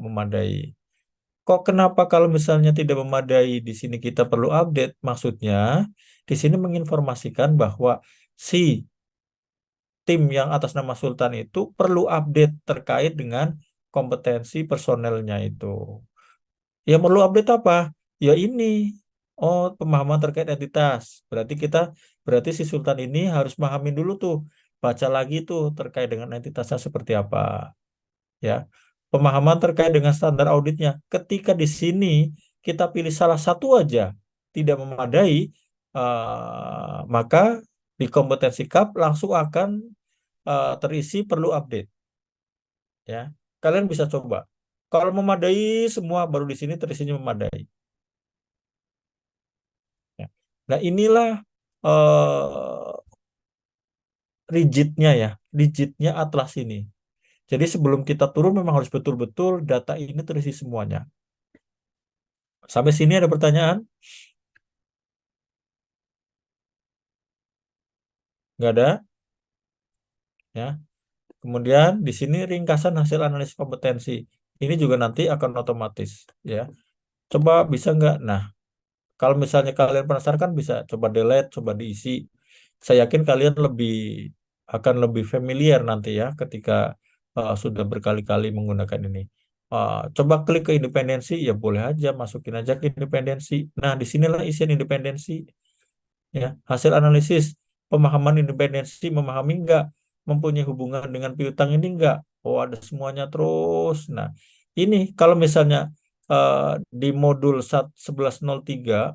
memadai. Kok kenapa kalau misalnya tidak memadai di sini kita perlu update? Maksudnya di sini menginformasikan bahwa si tim yang atas nama Sultan itu perlu update terkait dengan kompetensi personelnya itu. Yang perlu update apa? Ya ini. Oh, pemahaman terkait entitas. Berarti si Sultan ini harus memahami dulu tuh, baca lagi tuh terkait dengan entitasnya seperti apa, ya. Pemahaman terkait dengan standar auditnya. Ketika di sini kita pilih salah satu aja tidak memadai, maka di kompetensi CAP langsung akan terisi perlu update, ya. Kalian bisa coba. Kalau memadai semua baru di sini terisinya memadai. Ya. Nah, inilah rigidnya atlas ini. Jadi sebelum kita turun memang harus betul-betul data ini terisi semuanya. Sampai sini ada pertanyaan? Nggak ada? Ya. Kemudian di sini ringkasan hasil analisis kompetensi. Ini juga nanti akan otomatis, ya. Coba bisa nggak? Nah, kalau misalnya kalian penasaran kan bisa coba delete, coba diisi. Saya yakin kalian akan lebih familiar nanti ya ketika sudah berkali-kali menggunakan ini. Coba klik ke independensi, ya boleh aja masukin aja ke independensi. Nah, disinilah isian independensi, ya. Hasil analisis pemahaman independensi, memahami nggak, mempunyai hubungan dengan piutang ini nggak. Oh, ada semuanya terus. Nah, ini kalau misalnya di modul 1103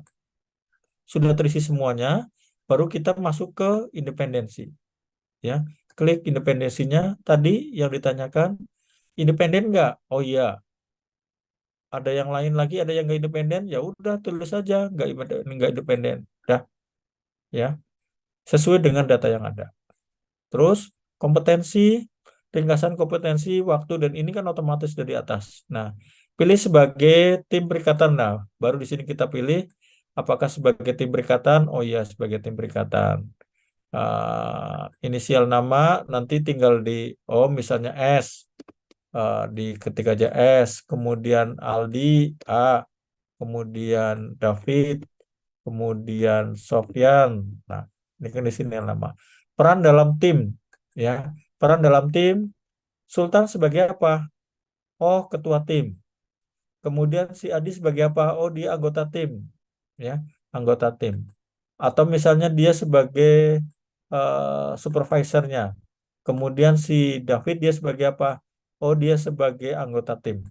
sudah terisi semuanya, baru kita masuk ke independensi, ya. Klik independensinya tadi yang ditanyakan, independen nggak? Oh iya, ada yang lain lagi, ada yang nggak independen, ya udah tulis aja nggak independen, dah, ya, sesuai dengan data yang ada. Terus kompetensi, ringkasan kompetensi, waktu, dan ini kan otomatis dari atas. Nah, pilih sebagai tim perikatan. Nah, baru di sini kita pilih apakah sebagai tim perikatan. Oh iya, sebagai tim perikatan. Inisial nama nanti tinggal misalnya S, diketik aja S, kemudian Aldi A, kemudian David, kemudian Sofyan. Nah, ini kan di sini yang nama. Peran dalam tim, ya. Peran dalam tim, Sultan sebagai apa? Oh, ketua tim. Kemudian si Adi sebagai apa? Oh, dia anggota tim, ya, anggota tim. Atau misalnya dia sebagai supervisornya. Kemudian si David dia sebagai apa? Oh, dia sebagai anggota tim.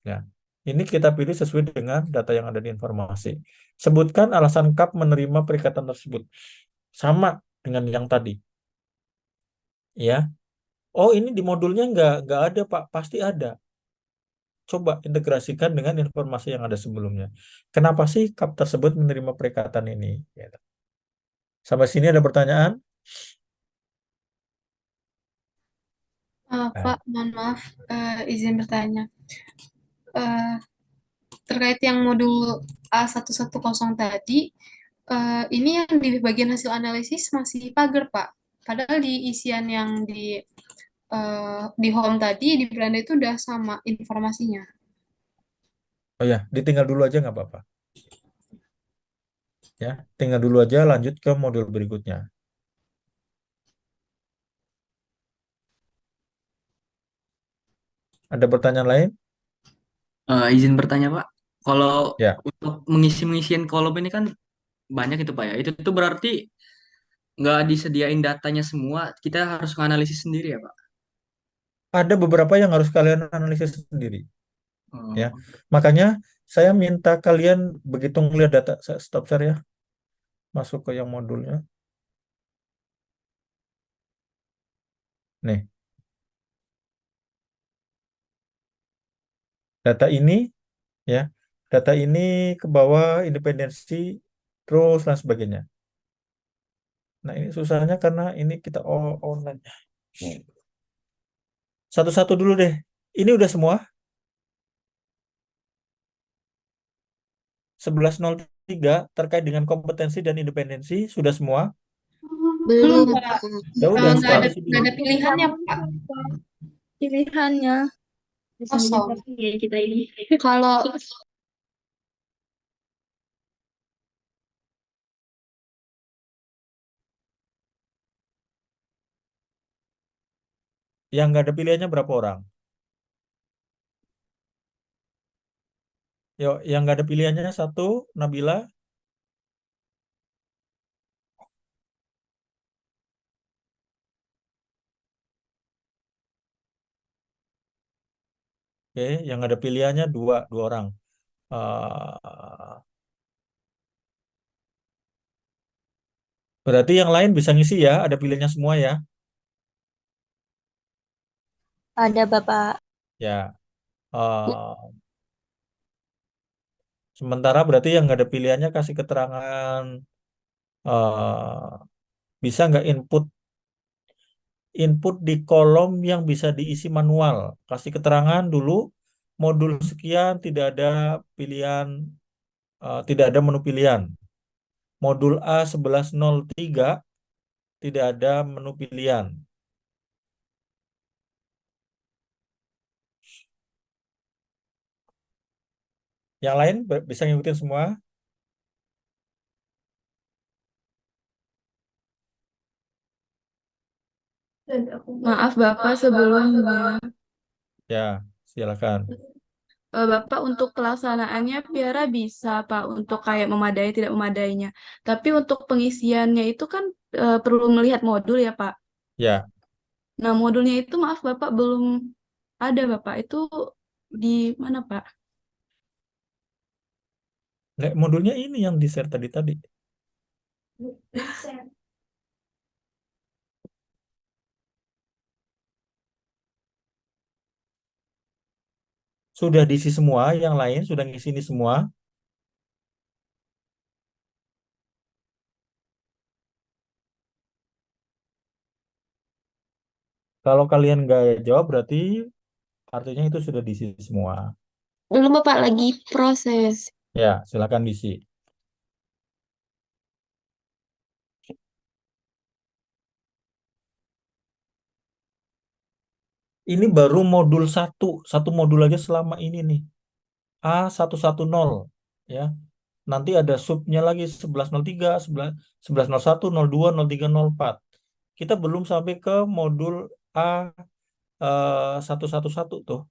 Ya. Ini kita pilih sesuai dengan data yang ada di informasi. Sebutkan alasan KAP menerima perikatan tersebut. Sama dengan yang tadi, ya. Oh, ini di modulnya nggak ada, Pak. Pasti ada. Coba integrasikan dengan informasi yang ada sebelumnya. Kenapa sih KAP tersebut menerima perikatan ini? Gitu. Sampai sini ada pertanyaan? Nah, Pak, mohon maaf, izin bertanya. Eh, Terkait yang modul A1110 tadi, ini yang di bagian hasil analisis masih pagar, Pak. Padahal di isian yang di home tadi, di beranda itu udah sama informasinya. oh ya, ditinggal dulu aja nggak apa-apa. Ya, tinggal dulu aja lanjut ke modul berikutnya. Ada pertanyaan lain? Izin bertanya Pak, kalau Ya, untuk mengisian kolom ini kan banyak itu Pak ya. Itu tuh berarti nggak disediain datanya semua, kita harus menganalisis sendiri ya Pak. ada beberapa yang harus kalian analisis sendiri, ya. Oh, Makanya saya minta kalian begitu ngelihat data, stop share ya, masuk ke yang modulnya. Nih, data ini, ya, data ini ke bawah independensi terus dan sebagainya. Nah, ini susahnya karena ini kita online. Satu-satu dulu deh. Ini udah semua. 1103 terkait dengan kompetensi dan independensi sudah semua. Belum, Belum, Pak. Ya udah Nggak ada setelah isi nggak dulu. ada pilihannya, Pak. pilihannya. kosong. Kalau Yang nggak ada pilihannya berapa orang? Yuk, yang nggak ada pilihannya satu, Nabila. Oke, yang ada pilihannya dua, dua orang. Eh, Berarti yang lain bisa ngisi ya, ada pilihannya semua ya. Ada Bapak. Ya. eh, Sementara berarti yang nggak ada pilihannya kasih keterangan, eh, bisa nggak input di kolom yang bisa diisi manual. Kasih keterangan dulu, modul sekian tidak ada pilihan, tidak ada menu pilihan. Modul A1103 tidak ada menu pilihan. Yang lain bisa ngikutin semua? Maaf Bapak sebelumnya. Ya, silakan. Bapak untuk pelaksanaannya Piara bisa Pak untuk kayak memadai tidak memadainya. Tapi untuk pengisiannya itu kan perlu melihat modul ya Pak. Ya, Nah modulnya itu maaf Bapak belum ada Bapak. Itu di mana Pak? modulnya ini yang di-share tadi. Sudah diisi semua, yang lain sudah ngisi ini semua. Kalau kalian nggak jawab berarti artinya itu sudah diisi semua. Belum Bapak lagi proses. Ya, silakan diisi. Ini baru modul satu modul aja selama ini nih. A110 ya. Nanti ada subnya lagi 1103, 1101, 02, 03, 04. Kita belum sampai ke modul A 111 tuh.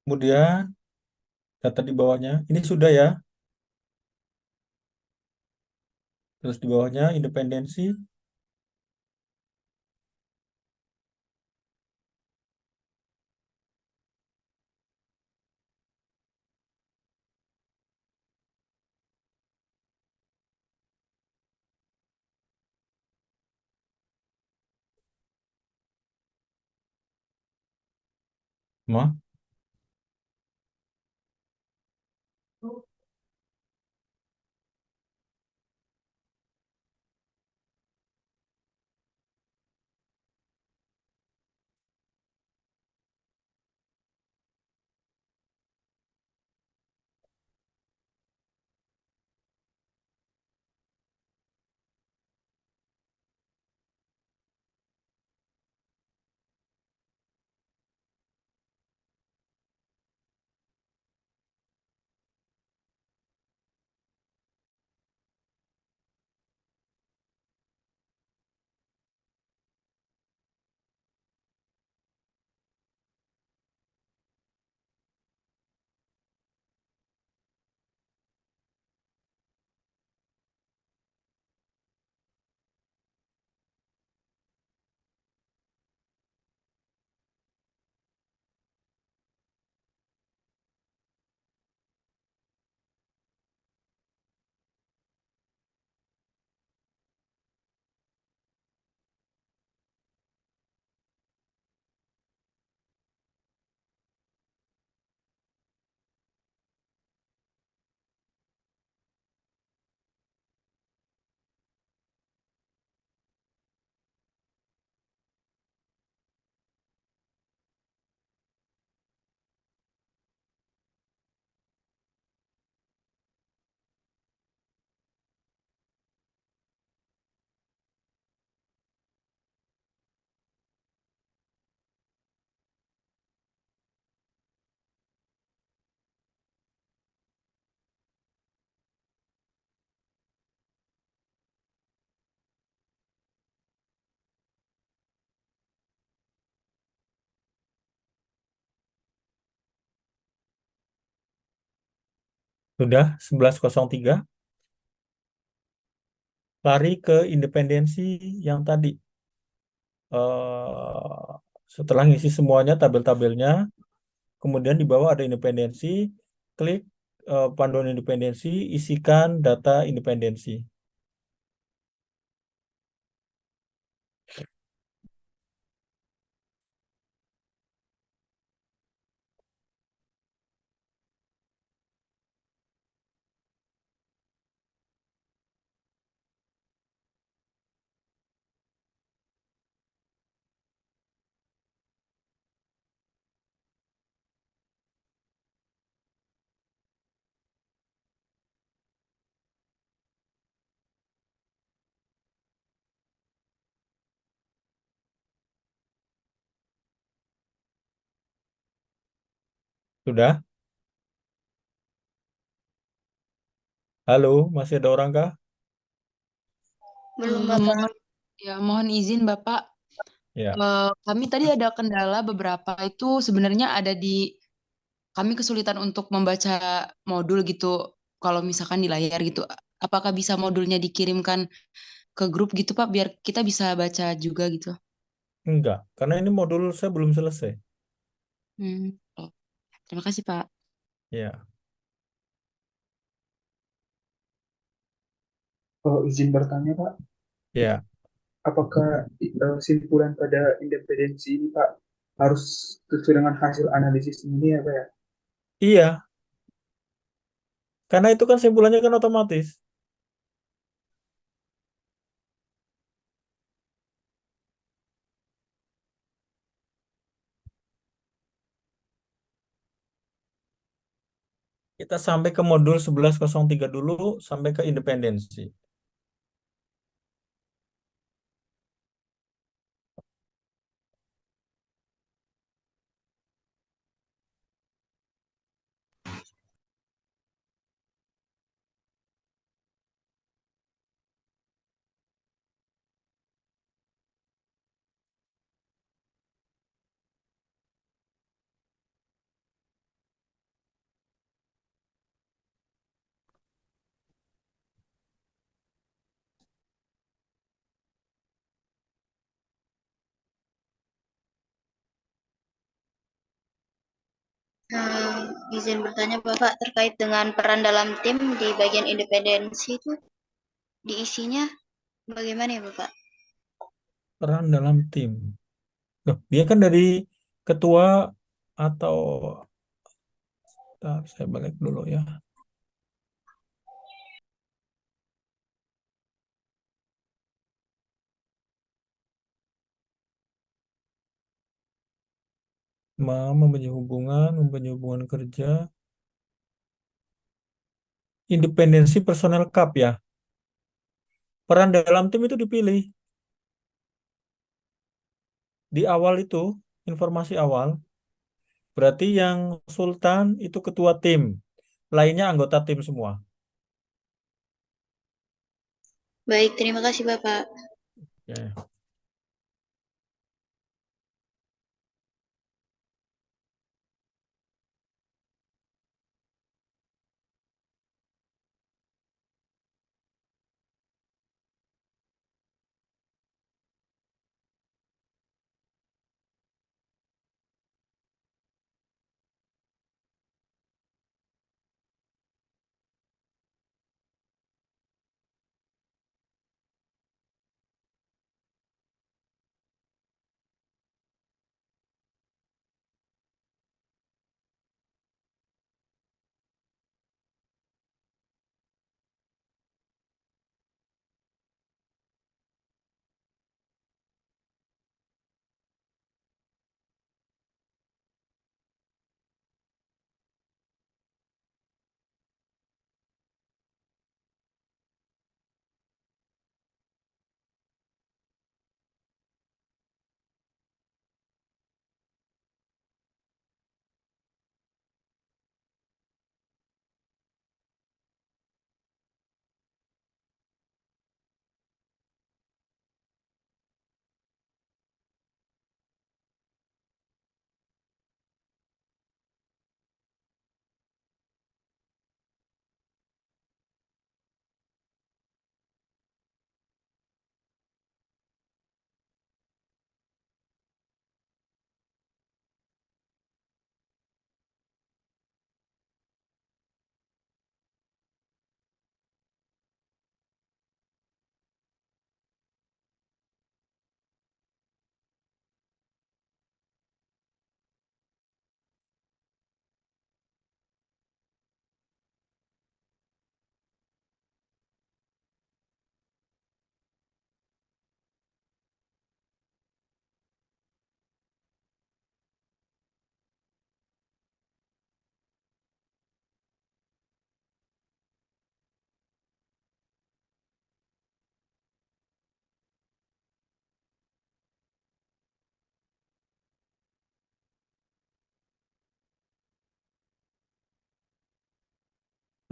Kemudian data di bawahnya ini sudah ya. Terus di bawahnya independensi. Ma, sudah 11.03. Lari ke independensi yang tadi. eh Setelah ngisi semuanya tabel-tabelnya, kemudian di bawah ada independensi, klik panduan independensi, isikan data independensi. Sudah? Halo, masih ada orang kah? Belum, Eh, Bapak. mohon mohon izin Bapak. Ya, Kami tadi ada kendala beberapa itu sebenarnya ada di kami kesulitan untuk membaca modul gitu. Kalau misalkan di layar gitu, apakah bisa modulnya dikirimkan ke grup gitu Pak, biar kita bisa baca juga gitu. enggak. Karena ini modul saya belum selesai. Hmm. Oh, terima kasih Pak. Ya, Oh, izin bertanya, Pak. ya. Apakah simpulan pada independensi ini, Pak, harus sesuai dengan hasil analisis ini ya, Pak ya? Iya, karena itu kan simpulannya kan otomatis. Kita sampai ke modul 11.03 dulu, sampai ke independensi. Izin bertanya Bapak terkait dengan peran dalam tim di bagian independensi itu diisinya bagaimana ya Bapak? Peran dalam tim. Loh, dia kan dari ketua atau Bentar, saya balik dulu ya. Mempunyai hubungan kerja, independensi personel cup ya. Peran dalam tim itu dipilih di awal itu, informasi awal. Berarti yang Sultan itu ketua tim, lainnya anggota tim semua. Baik, terima kasih Bapak. Ya.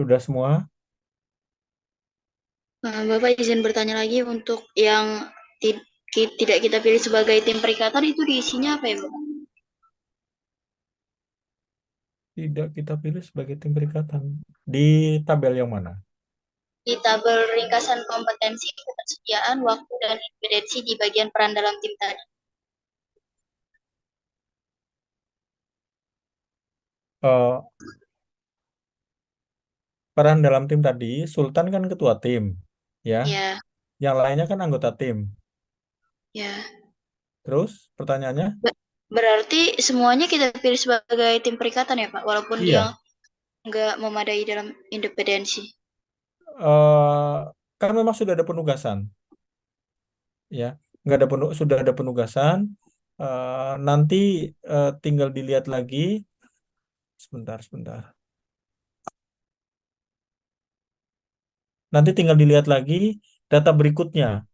Sudah semua? Bapak izin bertanya lagi untuk yang tidak kita pilih sebagai tim perikatan itu diisinya apa ya Bapak? Tidak kita pilih sebagai tim perikatan. Di tabel yang mana? Di tabel ringkasan kompetensi, ketersediaan, waktu, dan independensi di bagian peran dalam tim tadi. Eh, Peran dalam tim tadi, Sultan kan ketua tim, ya. Ya, Yang lainnya kan anggota tim. ya. Terus pertanyaannya? Berarti semuanya kita pilih sebagai tim perikatan ya Pak, walaupun dia Iya. nggak memadai dalam independensi. eh kan memang sudah ada penugasan, ya. Nggak ada sudah ada penugasan. Nanti tinggal dilihat lagi. Sebentar. Nanti tinggal dilihat lagi data berikutnya,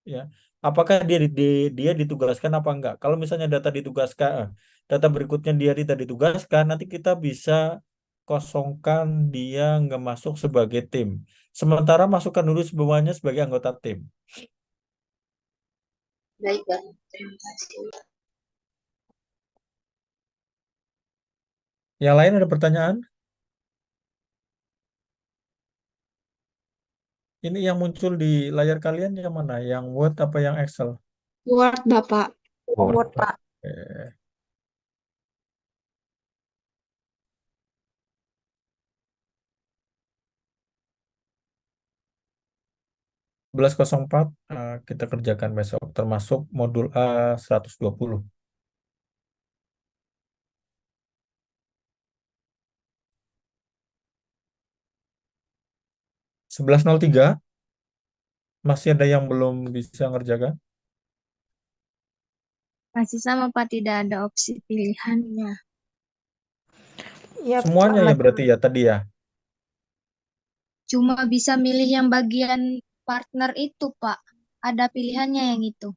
ya. Apakah dia ditugaskan apa enggak? Kalau misalnya data berikutnya dia tidak ditugaskan, nanti kita bisa kosongkan dia nggak masuk sebagai tim. Sementara masukkan dulu semuanya sebagai anggota tim. Baik Pak, terima kasih. Yang lain ada pertanyaan? Ini yang muncul di layar kalian yang mana? Yang Word apa yang Excel? Word Bapak. Word. Word Pak. Oke. 11.04 kita kerjakan besok, termasuk modul A 120. .11.03 masih ada yang belum bisa ngerjakan? Masih sama Pak, tidak ada opsi pilihannya. Iya, Semuanya ya berarti ya tadi ya. Cuma bisa milih yang bagian partner itu, Pak. Ada pilihannya yang itu.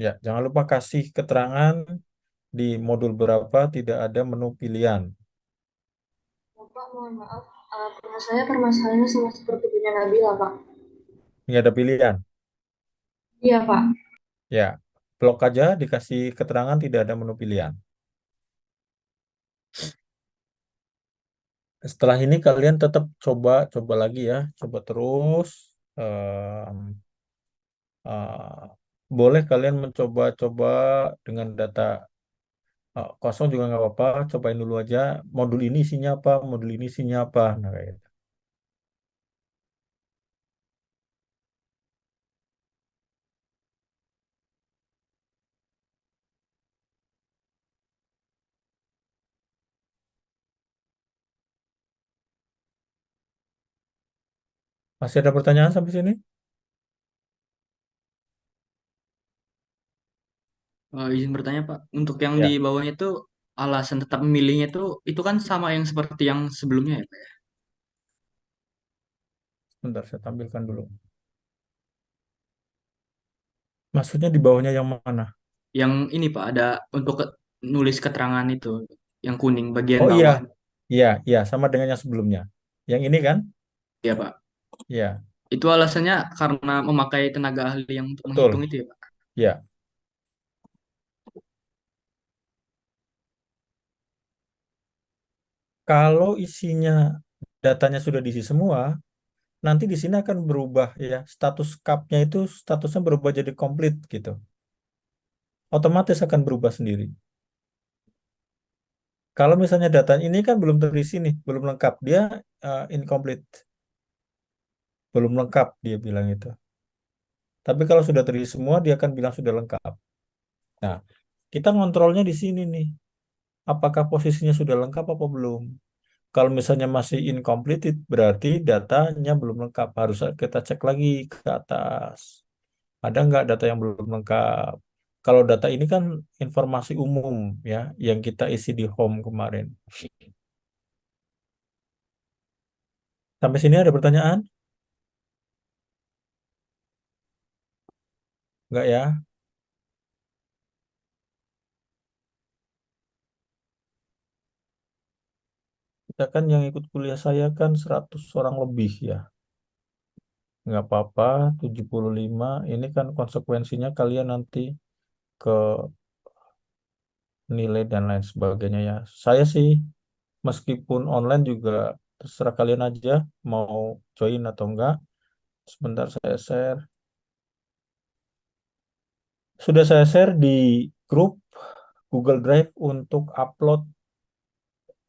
Ya, jangan lupa kasih keterangan di modul berapa tidak ada menu pilihan. Bapak, mohon maaf, menurut saya permasalahannya sama seperti punya Nabila, Pak. Nggak ada pilihan. Iya, Pak. Ya, blok aja dikasih keterangan tidak ada menu pilihan. Setelah ini kalian tetap coba lagi ya, coba terus. Em, boleh kalian mencoba-coba dengan data kosong juga nggak apa-apa. Cobain dulu aja. Modul ini isinya apa, modul ini isinya apa. Nah, kayak gitu. Masih ada pertanyaan sampai sini? Izin bertanya Pak, untuk yang di Ya, bawahnya itu alasan tetap memilihnya itu kan sama yang seperti yang sebelumnya ya Pak ya? sebentar saya tampilkan dulu. Maksudnya di bawahnya yang mana? Yang ini Pak ada untuk nulis keterangan itu, yang kuning bagian Oh iya, bawah. iya, iya, sama dengan yang sebelumnya. Yang ini kan? Ya Pak. Iya, Itu alasannya karena memakai tenaga ahli yang untuk betul. menghitung itu ya Pak. Iya. Kalau isinya datanya sudah diisi semua, nanti di sini akan berubah ya. Status cupnya itu statusnya berubah jadi komplit gitu. Otomatis akan berubah sendiri. Kalau misalnya data ini kan belum terisi nih, belum lengkap, dia incomplete, belum lengkap dia bilang itu. Tapi kalau sudah terisi semua, dia akan bilang sudah lengkap. Nah, kita ngontrolnya di sini nih. Apakah posisinya sudah lengkap apa belum? Kalau misalnya masih incomplete, berarti datanya belum lengkap. Harus kita cek lagi ke atas. Ada nggak data yang belum lengkap? Kalau data ini kan informasi umum ya, yang kita isi di home kemarin. Sampai sini ada pertanyaan? Nggak ya? Kita kan yang ikut kuliah saya kan 100 orang lebih ya. Nggak apa-apa, 75. Ini kan konsekuensinya kalian nanti ke nilai dan lain sebagainya ya. Saya sih meskipun online juga terserah kalian aja mau join atau enggak. Sebentar saya share. Sudah saya share di grup Google Drive untuk upload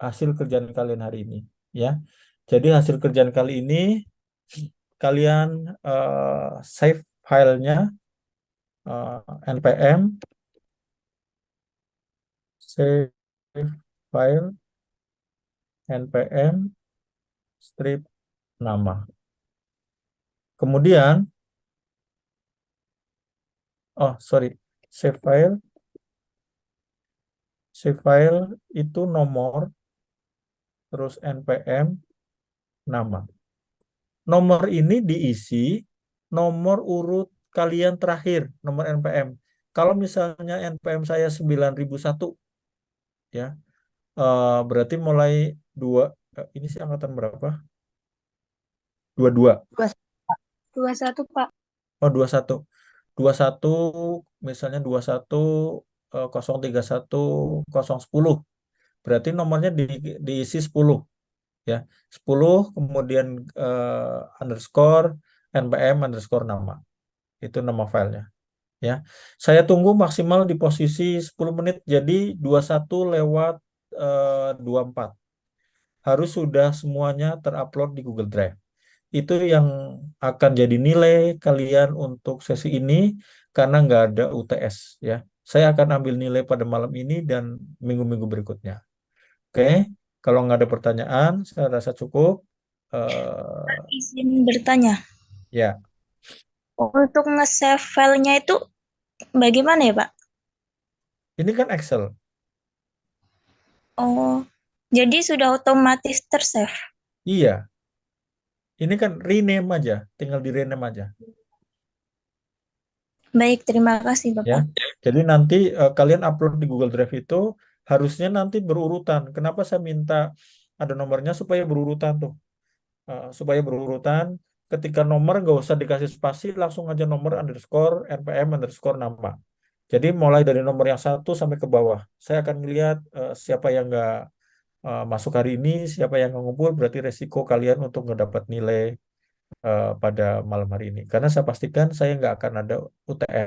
hasil kerjaan kalian hari ini ya. Jadi hasil kerjaan kali ini kalian save filenya npm save file npm strip nama. Kemudian sorry, save file itu nomor terus npm nama. Nomor ini diisi nomor urut kalian terakhir, nomor npm. Kalau misalnya npm saya 9001 ya, berarti mulai ini sih angkatan berapa? 22. 21, Pak. Oh, 21. 21 misalnya 21 031 010. Berarti nomornya diisi 10 ya. 10 kemudian underscore npm underscore nama. Itu nama filenya ya. Saya tunggu maksimal di posisi 10 menit jadi 21 lewat 24. Harus sudah semuanya terupload di Google Drive. itu yang akan jadi nilai kalian untuk sesi ini karena nggak ada UTS ya. Saya akan ambil nilai pada malam ini dan minggu-minggu berikutnya. Oke, kalau nggak ada pertanyaan, saya rasa cukup. Izin bertanya. Ya, Untuk nge-save filenya itu bagaimana ya, Pak? ini kan Excel. Oh, jadi sudah otomatis tersave. Iya, ini kan rename aja, tinggal di rename aja. Baik, terima kasih, Ya, Bapak. jadi nanti kalian upload di Google Drive itu harusnya nanti berurutan. Kenapa saya minta ada nomornya supaya berurutan tuh. Supaya berurutan. Ketika nomor nggak usah dikasih spasi, langsung aja nomor underscore npm underscore nama. Jadi mulai dari nomor yang 1 sampai ke bawah. Saya akan melihat siapa yang nggak masuk hari ini, siapa yang nggak ngumpul, berarti resiko kalian untuk ngedapat nilai pada malam hari ini. Karena saya pastikan saya nggak akan ada UTS.